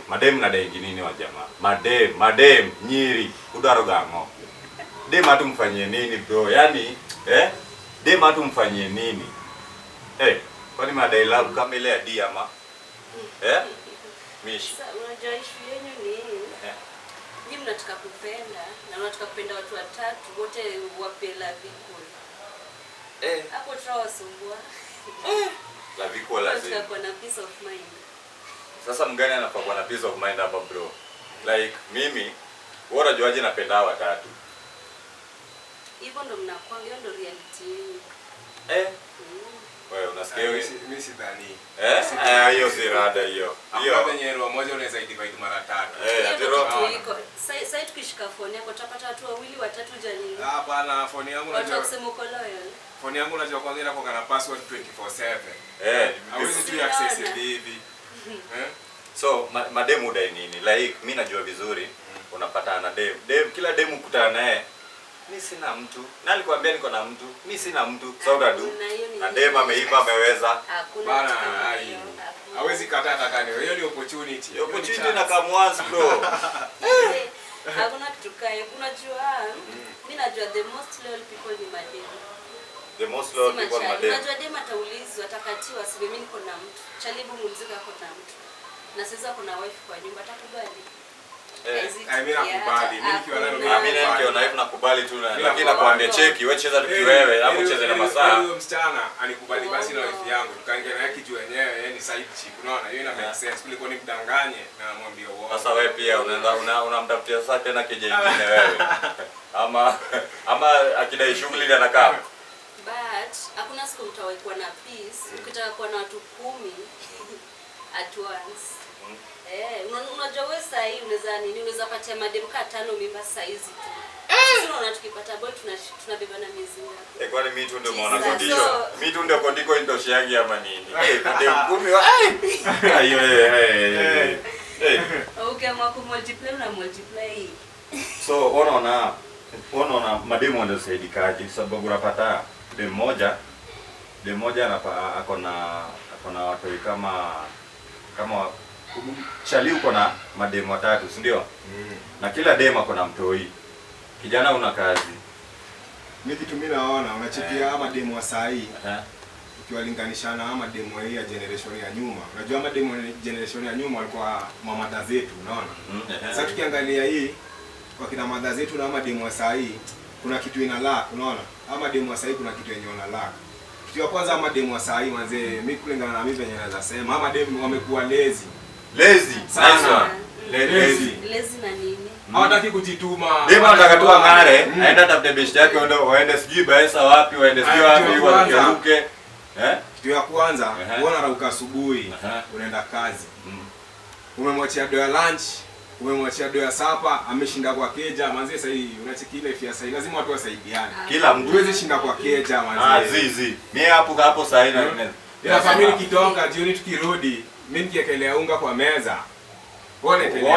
Madem na dai nini wa jamaa? Madem Nyiri udaro gango. Dem atu mfanyie nini bro? Yaani dem atu mfanyie nini? Kwani madai love kama ile ya dia ama? Mishi. Sasa unajua issue yenu ni nyinyi mnataka kupenda na mnataka kupenda watu watatu wote wapela vikul. Hapo tutawasumbua. La vikul lazima. Tutakuwa na peace of mind. Sasa mgani anafaa kuwa na peace of mind hapa bro? Like mimi bora juaje napenda watatu. Hivyo ndo mnakuwa, hiyo ndo reality yenu. Wewe unasikia wewe? Mimi sidhani. Hiyo si rada hiyo. Hiyo kwenye roho moja unaweza divide mara 3. Atiro iko. Sasa tukishika phone yako utapata watu wawili watatu janini. Hapana, phone yangu unajua. Watu kusema uko loyal. Phone yangu unajua kwanza ina kwa na password 24/7. Hawezi tu access hivi. So mademu dai nini? Like mimi najua vizuri unapata na dem kila demu ukutana naye mimi sina mtu. Na alikwambia niko na mtu. Mimi sina mtu. Sauda du. Na dem ameiva ameweza. Bana hawezi kataa takani. Hiyo ni opportunity. Opportunity na come once bro. Hakuna kitu kai. Unajua mimi najua the most loyal people ni madem. The most loyal people ni madem. Unajua dem ataulizwa atakatiwa sibe mimi niko na mtu. Chalibu mulizika ako na mtu. Na sasa kuna wife kwa nyumba atakubali. Mimi nakubali. Mimi nikiwa nayo mimi nikiona hivi nakubali tu lakini nakwambia cheki wewe cheza tu wewe au cheza na masaa. Huyo msichana anikubali basi na wife yangu. Tukaingia naye kijua yenyewe yeye ni side chick. Unaona? Hiyo ina make sense kuliko nimdanganye na namwambia uongo. Sasa wewe pia unaenda unamtafutia sasa tena kije nyingine wewe. Ama akidai shughuli ndio anakaa. But hakuna siku mtawaikuwa na peace ukitaka kuwa na watu 10 at once. Unajua wewe sasa hii unaweza nini? Unaweza patia madem ka 5 mimba size tu. Sisi unaona tukipata boy tunabeba na miezi ngapi? Kwani mimi tu ndio maana condition. Mimi tu ndio condition ndio shiangi ama nini? Madem 10 Okay, mwako multiply na multiply. So unaona mademu wanasaidikaje sababu unapata dem moja akona watu kama chali uko na mademu watatu si ndio? Na kila demu ako na mtoi. Kijana una kazi. Mimi kitu mimi naona unachekia ama demu wa saa hii. Ukiwalinganisha na ama demu hii ya generation ya nyuma. Unajua ama demu generation ya nyuma walikuwa mamada zetu, unaona? Sasa tukiangalia hii kwa kina mada zetu na ama demu wa saa hii kuna kitu ina lack, unaona? Ama demu wa saa hii kuna kitu yenye una lack. Kitu ya kwanza ama demu wa saa hii manze, mimi kulingana na mimi venye naweza sema ama demu wamekuwa lazy sana. Lazy na nini? Hawataki kujituma. Demu anataka tu angare, aenda tafute best yake waende sijui baesa wapi, waende sijui wapi waruke. Kitu ya kwanza, unaona rauka asubuhi, unaenda kazi. Umemwachia do ya lunch, umemwachia do ya supper, ameshinda kwa keja, manze sasa hii unacheki ile fia sasa lazima watu wasaidiane. Kila mtu huwezi shinda kwa keja manze. Zizi. Mimi hapo sasa hii na familia kitoka jioni tukirudi, mimi nikiekelea unga kwa meza. Uone kile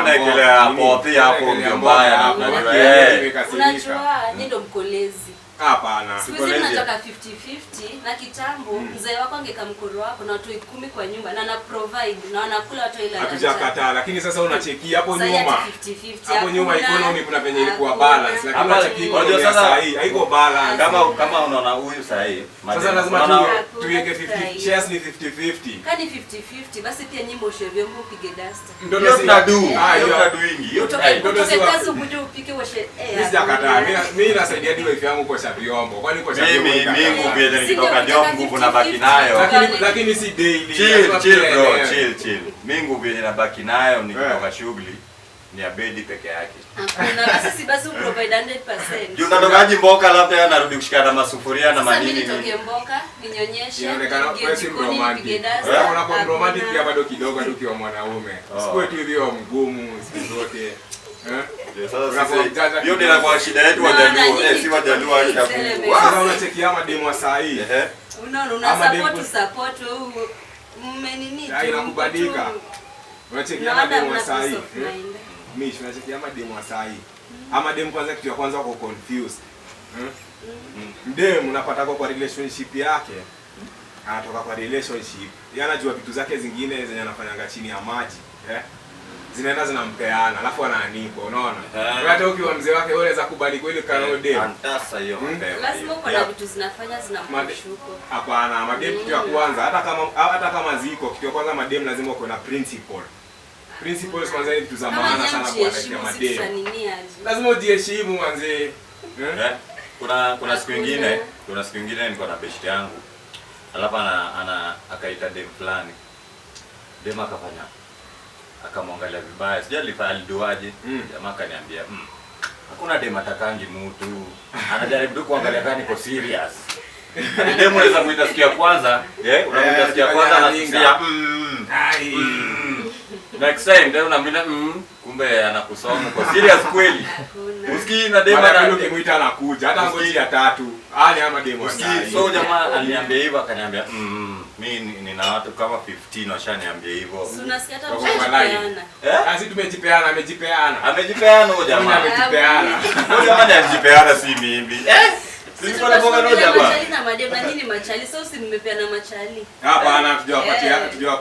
hapo pia hapo ndio mbaya na unajua ni ndo mkolezi. Hapana. Siku hizi nataka 50-50 na kitambo mzee wako angeka mkoro wako na watu 10 kwa nyumba na provide na wanakula watu ile. Hatujakataa lakini sasa unachekia hapo nyuma. Hapo nyuma economy kuna venye ilikuwa balance lakini unacheki kwa sasa hii haiko balance. Kama unaona huyu sasa hii. Sasa lazima tuweke 50 shares ni 50-50. Kani 50-50 basi pia nyimbo oshe vyombo upige duster. Ndio tunadu. Hiyo tunadu hiyo. Utoke kazi ukuje upike oshe. Mimi sijakataa. Mimi nasaidia ndio wife yangu kwa vyombo. Kwani kwa mimi nguvu yenye nikitoka ndio nguvu na baki nayo. Lakini si daily. Chill. Mimi nguvu yenye nabaki nayo nikitoka shughuli ni ya bedi peke yake. Hakuna basi basi provide 100%. Ndio unatokaje mboka labda anarudi kushikana masufuria na manini. Mimi nitoke mboka, ninyonyeshe. Inaonekana wewe si romantic. Unakuwa romantic pia bado kidogo tu kiwa mwanaume. Sikuwe tu hivyo mgumu siku zote. Hiyo ndio inakuwa shida yetu wajaluo. Si wajaluo hata Mungu. Sasa unachekia ama demu wa saa hii. Unaona support mmenini tu. Inakubadilika. Unachekia ama demu wa saa hii. Mimi unachekia ama demu wa saa hii. Ama demu kwanza kitu ya kwanza uko confused. Demu unapata kwa relationship yake. Anatoka kwa relationship. Yeye anajua vitu zake zingine zenye anafanyanga chini ya maji, zinaenda zinampeana alafu anaanikwa, unaona? Hata ukiwa mzee wake wewe unaweza kubali kweli karo dem. Antasa hiyo mapema. Lazima uko na vitu zinafanya zinamshuko. Hapana, madem kitu ya kwanza hata kama ziko kitu ya kwanza madem lazima uko na principle. Principles kwanza ni vitu za maana sana kwa katika madem. Lazima ujiheshimu manze. Kuna siku nyingine nilikuwa na best yangu. Alafu akaita dem fulani. Dem akafanya akamwangalia vibaya. Sijui aliduaje. Jamaa akaniambia, hakuna dem atakangi mtu. Anajaribu tu kuangalia kama niko serious. Dem unaweza muita siku ya kwanza, unamuita siku ya kwanza anasikia next time ndio unamwita kumbe anakusoma kwa serious kweli. Usikii na dem ukimuita anakuja hata ngozi ya tatu. Ni ama dem wasi. So jamaa aliniambia hivyo akaniambia mimi nina watu kama 15 washaniambia hivyo. Si unasikia hata mshajipeana. Sisi tumejipeana, amejipeana. Amejipeana huyo jamaa. Amejipeana. Huyo jamaa anajipeana si mimi. Sisi wala bonga no jamaa. Machali na madem na nini machali? So si mmepeana machali. Hapana, tunawapatia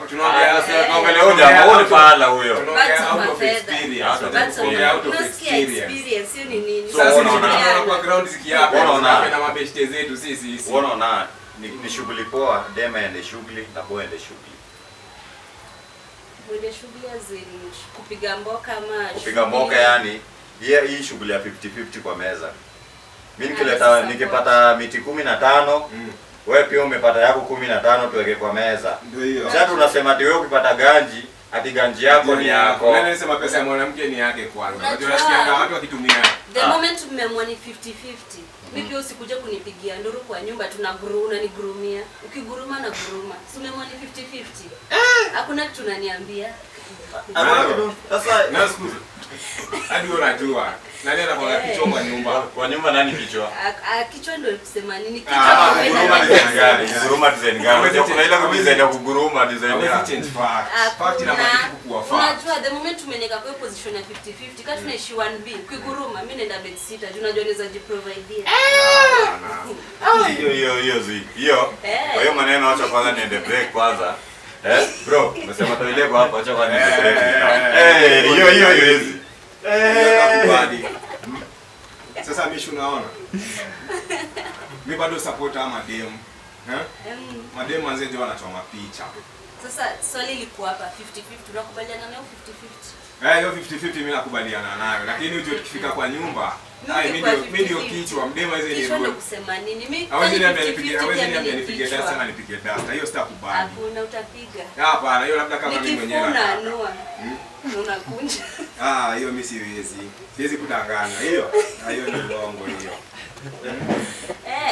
tunaongea sasa tunaongelea huyo jamaa, huyo ni pala huyo. Tunaongea out of experience. Sio ni nini? Sasa tunaona kwa ground zikiapa na mabeshte zetu sisi. Unaona ni shughuli poa, dem aende shughuli na boy aende shughuli. Mwende shughuli azini kupiga mboka ama kupiga mboka yani hii shughuli ya 50-50 kwa meza. Mimi nikipata miti 15, wewe pia umepata yako 15 tuweke kwa meza. Ndio hiyo. Sasa tunasema ati wewe ukipata ganji, ati ganji yako ni yako. Nani anasema pesa ya mwanamke ni yake kwanza? Unajua nasikia watu wakitumia. The moment mmeamua ni 50-50. Mimi pia usikuje kunipigia nduru kwa nyumba unanigurumia. Ukiguruma na guruma. Si umeamua ni 50-50. Hakuna kitu unaniambia. Sasa nasikiza. Hadi unajua. Nani anakuwa kichwa kwa nyumba? Kwa nyumba nani kichwa? Kichwa ndio kusema nini kichwa? Guruma design gani? Guruma design gani? Kuna ile design ya kuguruma design ya. Fact inabaki kukua fact. Unajua the moment umeneka kwa position ya 50-50, kati tunaishi 1B, ukiguruma mimi naenda bed sitter, unajua naweza jiprovide. Hiyo. Kwa hiyo maneno acha kwanza niende break kwanza. Bro, umesema toilet hapa acha kwanza niende break. Hiyo hizi. Sasa mimi unaona. Mimi bado support ama dem. Madem manze ndio wanachoma picha. Sasa swali liko hapa 50-50 unakubaliana nayo 50-50? Hiyo 50-50 mimi nakubaliana nayo, lakini uje tukifika kwa nyumba, mimi ndio kichwa, mdema hizo ni ndio kusema nini? Mimi hawezi niambia nipige dasta na nipige dasta. Hiyo sitakubali. Hakuna utapiga. Hapana, hiyo labda kama mimi mwenyewe. Unaanua. Unakunja. Hiyo mimi siwezi. Siwezi kudanganya. Hiyo ni uongo hiyo.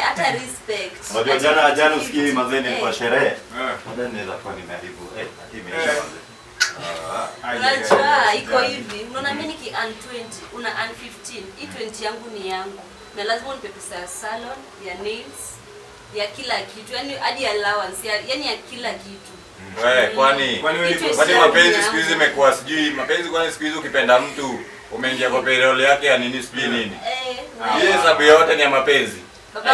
Hata respect. Unajua jana usikii mazeni kwa sherehe. Baadaye naweza kuwa nimeharibu. Hii imeisha mazeni. Unajua iko hivi, unaona mimi niki earn 20, una earn 15. Hii 20 yangu ni yangu. Na lazima unipe pesa ya salon, ya nails, ya kila kitu. Yaani hadi allowance, yaani ya kila kitu. Kwani mapenzi siku hizi imekuwa sijui mapenzi kwani siku hizi ukipenda mtu umeingia kwa payroll yake ya nini sijui nini. Hiyo sababu yote ni ya mapenzi. Baba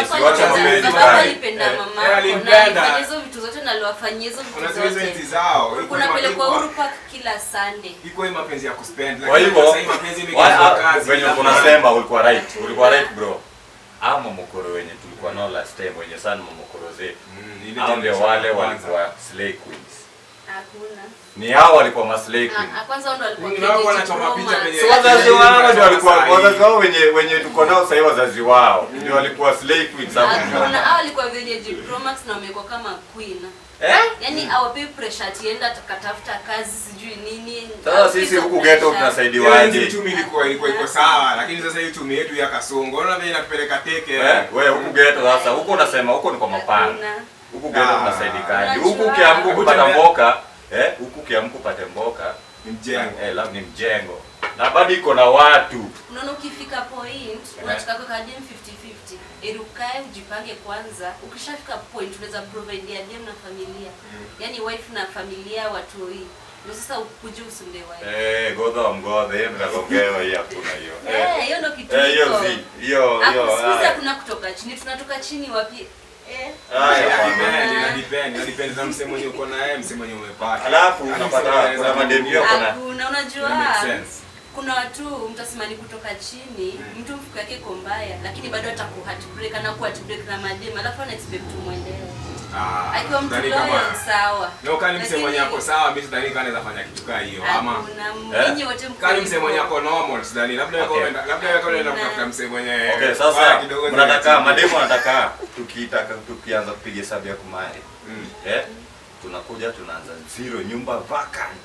alipenda mama. Alipenda hizo vitu zote na aliwafanyia hizo vitu zote. Unaweza hizo zao. Kuna pale kwa Uhuru Park kila Sunday. Iko hii mapenzi ya kuspend. Kwa hivyo sasa hii mapenzi imegeuka kazi. Wenye unasema ulikuwa right bro. Ama mokoro wenye tulikuwa nao last time wenye sana mokoro zetu. Ndio wale walikuwa slay queens. Hakuna. Ni hao walikuwa maslay queen. Kwanza ndo walikuwa wanachoma picha penye. Wazazi wao ndio walikuwa wazazi wao wenye tuko nao sasa wazazi wao ndio walikuwa slay queen sababu. Hakuna hao walikuwa wenye Promax na wamekuwa kama queen. Yaani hawapewi pressure atienda tukatafuta kazi sijui nini. Sasa sisi huku ghetto tunasaidiwaje? Uchumi iko sawa lakini sasa hii uchumi yetu ya kasongo. Unaona vile inatupeleka teke. Wewe huku ghetto sasa huko unasema huko ni kwa mapana. Huku ghetto tunasaidikaje? Huku ukiamka kupata mboka, huku ukiamka upate mboka ni mjengo. Ni mjengo. Na bado iko na watu. Unaona ukifika point unataka kwa dem 50-50. Erukae ujipange kwanza. Ukishafika point unaweza provide ya dem na familia. Yaani wife na familia watu hii. Ndio sasa ukuje usunde wife. Godha wa mgodha mnagongewa hii hakuna hiyo. Hiyo ndio kitu. Hiyo. Sisi hakuna kutoka chini. Tunatoka chini wapi? Inadepend na msemo mwenye uko na yeye, msemo mwenye umepata. Alafu unapata kuna mademio kuna unajua kuna watu mtasema ni kutoka chini, mtu mfuko yake iko mbaya lakini bado atakuheartbreak na kuheartbreak na madem, alafu ana expect umwelewe. Akiwa mtu loyal sawa. Na kani msemo yako sawa, mimi sidhani kama anaweza fanya kitu kama hiyo ama. Ninyi wote mko. Kani msemo yako normal sidhani, labda yako unaenda kutafuta msemo yenyewe. Okay, sasa tunataka mademo anataka tukianza kupiga hesabu ya kumari. Tunakuja tunaanza zero, nyumba vacant.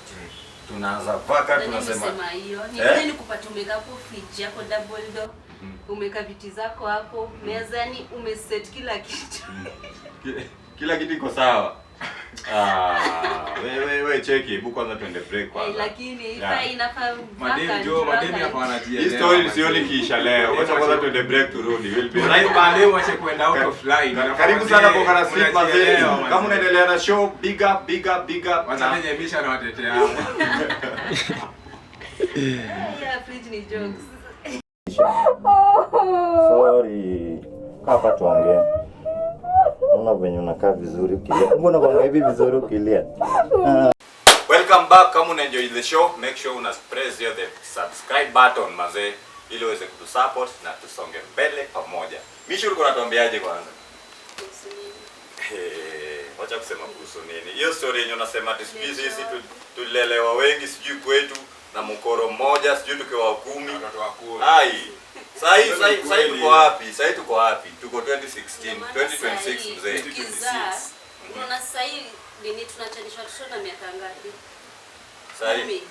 Tunaanza vacant, tunasema hiyo. Ni nini kupata umeka hapo fridge yako double door. Umeka viti zako hapo, meza yani umeset kila kitu. Kila kitu iko sawa. Wewe cheki, hebu kwanza tuende break kwanza. Lakini inafaa madem hapa wanatia. Hii story sioni kiisha leo. Wacha kwanza tuende break turudi. We'll be right back. Wacha kwenda out of line. Karibu sana kwa Kana Street mazee. Kama unaendelea na show, big up. Wacha ninyamisha na watetea hapa. Fridge ni jokes. Sorry. Hapa tuongee. Unaona venye unakaa vizuri ukilia. Mbona kwa hivi vizuri ukilia? Welcome back. Kama una enjoy the show, make sure una press the subscribe button mazee ili uweze kutusupport na tusonge mbele pamoja. Mishi ulikuwa unatuambiaje kwanza? Wacha kusema kuhusu nini. Hiyo story yenyewe unasema sisi tulelewa wengi sijui kwetu na mkoro mmoja sijui tukiwa 10 watoto wa 10. Ai. Sasa tuko wapi? Tuko 2016, 2026 mzee. 2026. Unaona sasa hivi nini tunachanishwa tushona miaka ngapi? Sasa hivi.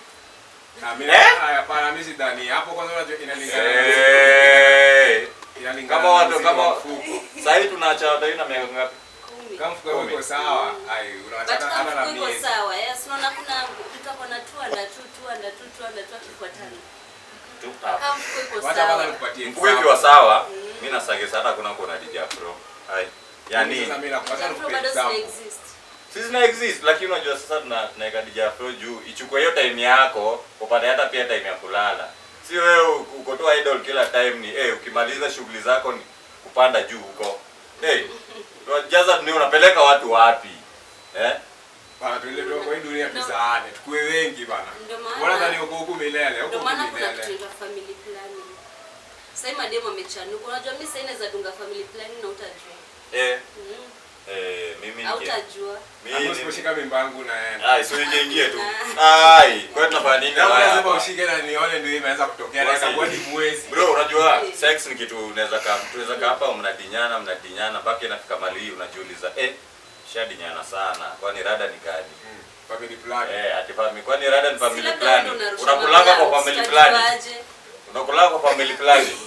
Mimi sidhani hapo kwanza unajua inalingana. Kama watu kama sasa hivi tunaacha watu na miaka ngapi? Kama mfuko wako sawa, unaacha ana na mimi. Mfuko sawa. Yes, unaona kuna mtu ako na 200 kifuatana. Mfuko ikiwa sawa, mimi nasagesa hata kuna kuona DJ Afro. Hai. Yaani sisi zina exist lakini unajua sasa tunaweka DJ Afro juu ichukue hiyo time yako upate hata pia time ya kulala. Si wewe uko tu idol kila time ni ukimaliza shughuli zako ni kupanda juu huko. Tunajaza ni unapeleka watu wapi? Bana tuende kwa hii dunia tuzaane. Tukue wengi bana. Bora dhani uko huko milele, huko milele. Ndio maana kuna kitu cha family planning. Sasa mademo amechanuka. Unajua mimi sasa inaweza dunga family planning na utajua. Mimi utajua. Mimi usiposhika mimba yangu na yeye. Sio ingie tu. Kwa tunafanya nini? Lazima ushike na nione ndio imeanza kutokea. Naweza kuwa ni mwezi. Bro, unajua sex ni kitu tunaweza hapa mnadinyana mpaka inafika mali unajiuliza shadinyana sana. Kwani rada ni gani? Family planning. Ati family. Kwani rada ni family planning. Unakulanga kwa family planning. Unakulanga kwa family planning.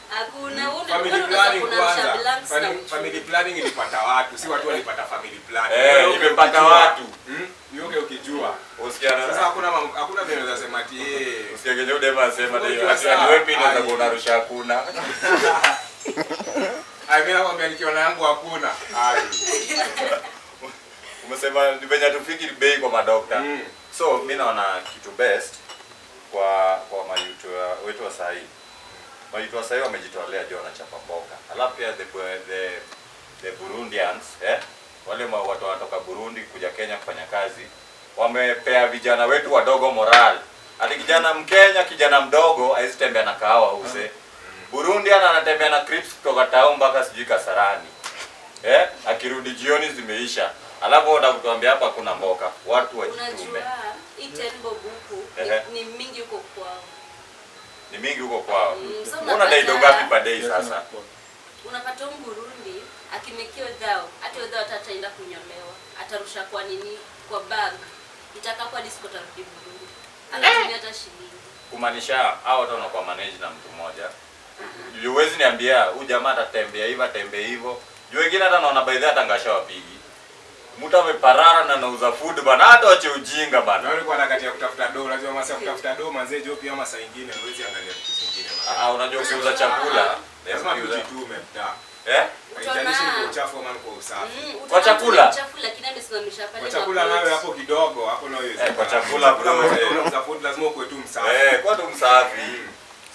Hakuna family planning kwanza. Family planning ilipata watu, si watu walipata family planning. Imepata watu. Yoke ukijua. Usikiana. Sasa hakuna vile unasema ati usikiaje udema anasema ndio. Ati wewe pia unaweza kunarusha hakuna. Mimi nakwambia nikiona yangu hakuna. Umesema ni venye tufikiri bei kwa madokta. So mimi naona kitu best kwa mayuto wetu wa sahi. Mayuto wa sahi wamejitolea juu wanachapa mboka. Alafu pia the Burundians, wale watu wanatoka Burundi kuja Kenya kufanya kazi, wamepea vijana wetu wadogo moral. Hadi kijana Mkenya, kijana mdogo aisitembea na kahawa use. Burundi anatembea na crips kutoka town mpaka sijui Kasarani. Akirudi jioni zimeisha. Alafu watakutuambia hapa kuna mboka. Watu wajitume. Unajua hii tembo buku ni mingi huko kwao. Ni mingi huko kwao. Unaona daido ngapi per day sasa? Unapata Burundi akimekio dhao, hata dhao ataenda kunyolewa. Atarusha kwa nini? Kwa bag. Itakapo disco tarudi Burundi. Anatumia hata shilingi. Kumaanisha hao watu wanakuwa manage na mtu mmoja. Huwezi niambia huyu jamaa atatembea hivi atembea hivyo. Juu wengine hata naona by the hata ngasha wapigi. Mtu ameparara na anauza food bana, hata wache ujinga bana. Na ulikuwa unakati ya kutafuta do, unajua masa kutafuta do manze jo pia masa nyingine huwezi angalia vitu vingine bana. Unajua kuuza chakula, lazima kujitume mta. Haijalishi ni uchafu ama ni kwa usafi. Kwa chakula. Chakula lakini amesimamisha pale. Kwa chakula nayo hapo kidogo, hapo nayo. Kwa chakula bro. Unauza food lazima uwe tu msafi. Kwa tu msafi.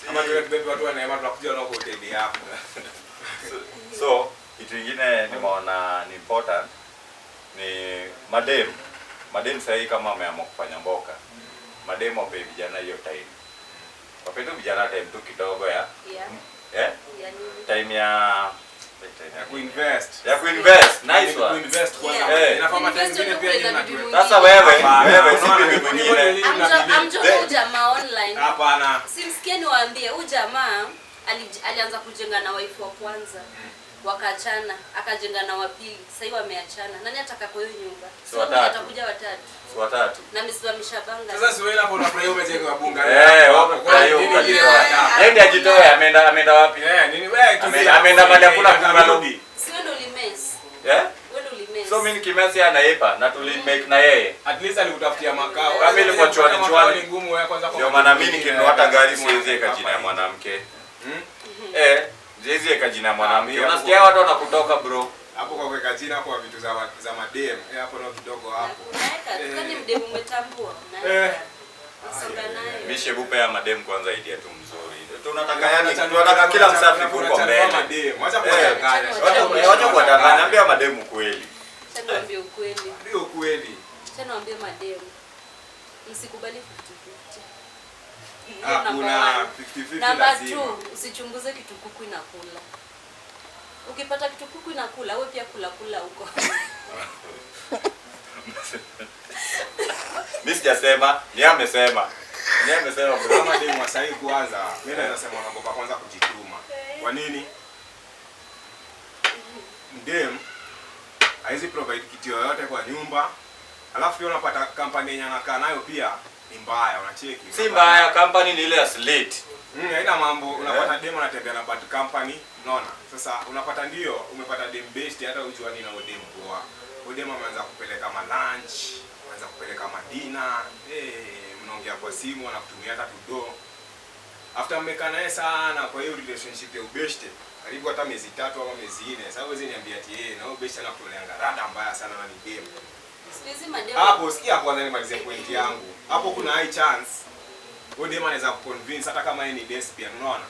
Kama vile watu wanaema tunakuja na hoteli hapo. So, kitu kingine Madem sasa kama ameamua kufanya mboka. Madem wape vijana hiyo time. Wape tu vijana time tu kidogo ya. Yeah. Time ya kuinvest. Ya kuinvest. Nice one. Kuinvest kwanza. Inafaa nyingine pia yeye anajua. Sasa wewe si bibi mwingine. Amjua jamaa online. Hapana. Simsikie niwaambie, huyu jamaa alianza kujenga na wife wa kwanza. Wakaachana, akajenga na wa pili. Sasa hivi wameachana. Nani ataka kwa hiyo nyumba? Sio atakuja watatu. Na msimamisha banga. Sasa si wewe hapo unafurahia umejenga wabunga. Wapo kwa hiyo. Yeye ndiye ajitoe, ameenda wapi? Nini wewe? Ameenda mali hakuna kurudi. Sio ndo limess. Wewe ndo limess. So mimi nikimesi anaipa na tulimake na yeye. At least alikutafutia makao. Kama ile kwa chwani ni ngumu wewe kwanza kwa. Ndio maana mimi nikinunua hata gari siwezi eka jina ya mwanamke. Siwezi eka jina ya mwanamke. Unasikia watu wanakutoka bro. Hapo kwa kuweka jina kwa vitu za madem. Hapo ndo kidogo hapo. Unaweka kani mdemu umetambua. Mimi shebupe ya madem kwanza idea tu mzuri. Tunataka kila msafi huko mbele. Wacha kuwadanganya, ambia madem ukweli. Tena ambie ukweli. Ndio ukweli. Tena ambie madem. Msikubali 50-50. Kuna 50-50 Namba 2, usichunguze kitu kuku inakula. Ukipata kitu kuku inakula, wewe pia kula huko. Mimi sijasema, ni amesema. Ni amesema bro. Kama demu wa sahi kwanza, mimi naweza sema unaogopa kwanza kujituma. Kwa nini? Dem haizi provide kitu yoyote kwa nyumba. Alafu pia unapata company yenye anakaa nayo pia ni mbaya, unacheki. Si mbaya, company ni ile ya slate. Haina mambo, unapata dem anatembea na bad company, unaona? Sasa unapata ndio umepata dem best hata ujuani na dem poa. Dem ameanza kupeleka ma lunch, ameanza kupeleka madina, mnaongea kwa simu, anakutumia hata tudo. After mmeka naye sana kwa hiyo relationship ya ubeshte, karibu hata miezi 3 au miezi 4. Sasa wewe niambia ati na ubeshte anakuleanga rada mbaya sana na ni dem. Hapo sikia kwanza nimalize point yangu. Hapo kuna high chance dem anaweza kuconvince hata kama yeye ni lesbian, unaona?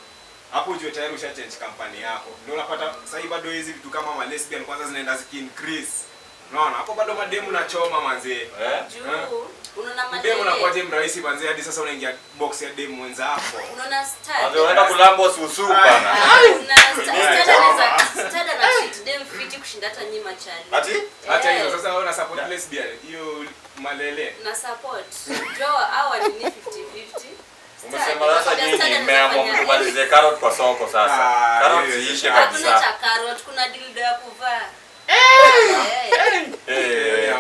Hapo ujue tayari usha change company yako. Ndio unapata sasa hivi bado hizi vitu kama ma lesbian kwanza zinaenda ziki-increase. Unaona? Hapo bado mademu na choma manzee. Unaona mademu. Demu unakuwaje mrahisi manzee hadi sasa unaingia box ya demu mwenzako. Unaona star. Ndio unaenda kulambo susu bana. Star na shit dem fiti kushinda hata nyima chali. Ati? Hata hiyo sasa wewe una support lesbian. Hiyo malele. Na support. Joa hawa ni 50-50. Umesema sasa nyinyi mmeamua kumalize carrot kwa soko sasa. Carrot ziishe kabisa. Hakuna cha carrot, kuna dildo ya kuvaa.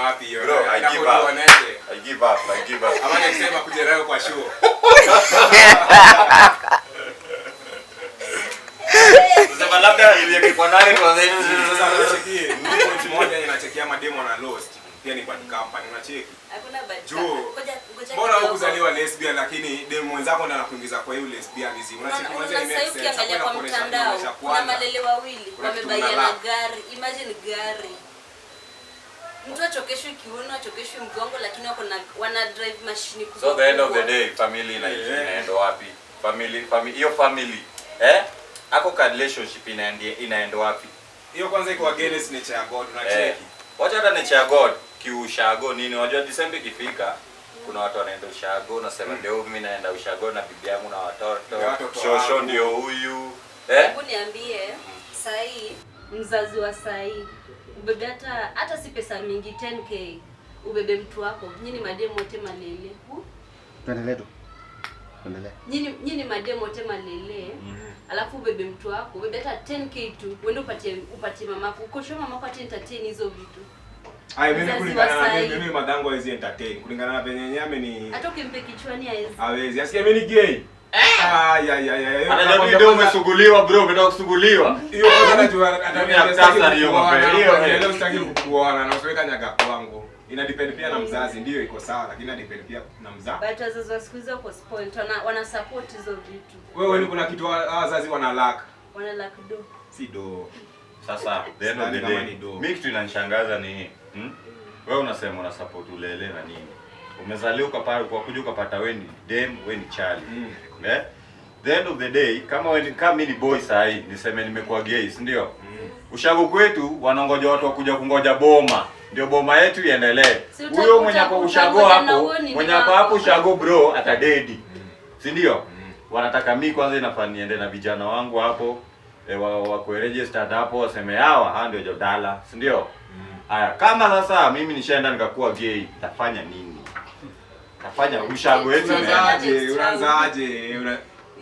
Wapi hiyo? Bro, I give up. Ama nikisema kuja nayo kwa show. Sasa labda ile kwa nani kwa zaidi sasa unachekia. Point moja inachekia mademo na lost. Pia ni bad company unacheki. Hakuna bad. Ngoja. Mbona hukuzaliwa lesbian lakini demu mwenzako ndo anakuingiza kwa hiyo lesbianism. Unacheki kwanza ni message. Ukiangalia kwa mtandao kuna malele wawili wamebaiana gari. Imagine gari. Mtu achokeshwe kiuno, achokeshwe mgongo lakini wana drive machine kubwa. So the end of the day family inaenda wapi? Family. Ako ka relationship inaenda wapi? Hiyo kwanza iko against nature ya God unacheki. Wacha hata nature ya God kiushago nini? Unajua December ikifika kuna watu wanaenda ushago nasema leo mimi naenda ushago na bibi yangu na watoto. Shosho ndio huyu. Hebu niambie sahi mzazi wa sahi ubebe hata si pesa mingi 10k ubebe mtu wako. Nyinyi mademo wote malele. Tuendelee tu. Tuendelee. Nyinyi mademo wote malele. Alafu ubebe mtu wako, ubebe hata 10k tu. Uende upatie mamako. Ukosho mamako ati entertain hizo vitu. Mimi kulingana na mimi madango hizi entertain. Kulingana na penye nyame ni hata ukimpe kichwani hawezi. Hawezi. Asikia mimi ni gay. Anajua ndio umesuguliwa bro, umetoka kusuguliwa. Hiyo kwanza najua atamia hiyo mapelio. Leo sitaki kukuona na usiweka nyaga kwangu. Ina depend pia na mzazi, ndio iko sawa lakini ina depend pia na mzazi. But wazazi wa siku hizo kwa spoiled wana support hizo vitu. Wewe kuna kitu wazazi wana lack. Wana lack do. Si do. Sasa the end of the day. Mimi kitu inanishangaza ni wewe unasema una support ulele na nini? Umezaliwa kuja ukapata wewe ni dem, wewe ni chali. The end of the day kama mimi ni boy sahi niseme nimekuwa gay, si ndio? Ushago kwetu wanangoja watu wakuja kungoja boma ndio boma yetu iendelee. Si Huyo mwenye ako ushago hapo, utangoja na mwenye ako hapo ushago bro atadedi. Si ndio? Wanataka mimi kwanza inafaa niende na vijana wangu hapo wa registered hapo waseme hawa ndio jodala, si ndio? Haya, kama sasa mimi nishaenda nikakuwa gay, tafanya nini? Tafanya ushago wetu unaanzaje?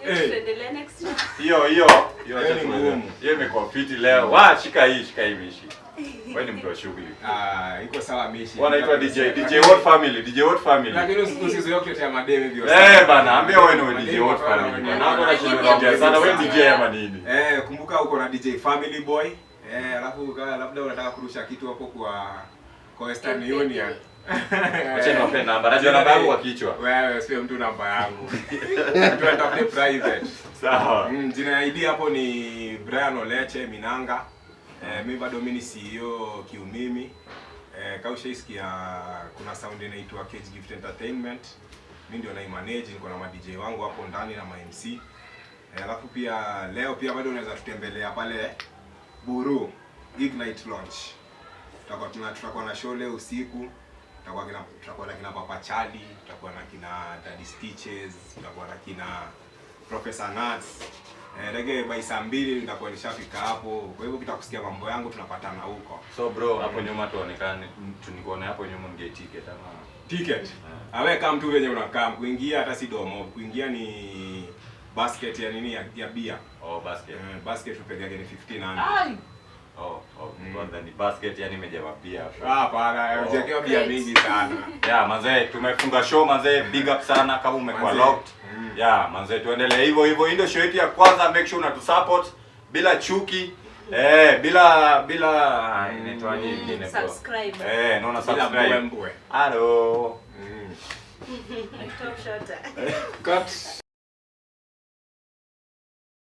Tuendelee next time. Hiyo acha tuone. Hiyo imekuwa fiti leo. Shika hii mishi. Wewe ni mtu wa shughuli. Iko sawa mishi. Wanaitwa DJ What Family. Lakini usizoe kutetea mademe hivyo. Bana, ambia wewe ni DJ What Family. Na hapo na shida sana wewe DJ ama nini? Kumbuka uko na DJ Family Boy. Alafu labda unataka kurusha kitu hapo kwa Western Union. Acha niwape namba. Najua namba yangu kwa kichwa. Wewe sio mtu namba yangu. Mtu anataka private. Sawa. Jina ya ID hapo ni Brian Oleche Minanga. Mimi bado mimi ni CEO Kiumimi. Kaushaisikia kuna sound inaitwa Cage Gift Entertainment. Mimi ndio na-manage, niko na ma-DJ wangu hapo ndani na ma-MC. Alafu pia leo pia bado unaweza tutembelea pale Buru Ignite Launch. Tutakuwa na show leo usiku. Tutakuwa na kina Papa Charlie, tutakuwa na kina Daddy Stitches, tutakuwa na kina Professor Nuts. Reggae by saa 2 nitakuwa nishafika hapo. Kwa hivyo kitakusikia mambo yangu tunapatana huko. So bro, hapo nyuma tuonekane, tunikuone hapo nyuma nge ticket ama ticket. Awe kama mtu venye unakaa kuingia hata si domo. Kuingia ni basket ya nini ya bia. Basket. Basket tupega ni 1500. Kwanza ni basket yani imejaa bia. Hapana, unajua bia mingi sana. Manze tumefunga show manze, big up sana kama umekuwa locked. Manze tuendelee hivyo ndio show yetu ya kwanza, make sure unatusupport bila chuki. Bila inaitwaje nyingine bro. Subscribe. Naona subscribe. Mbwe. Hello. Top shot. Cut.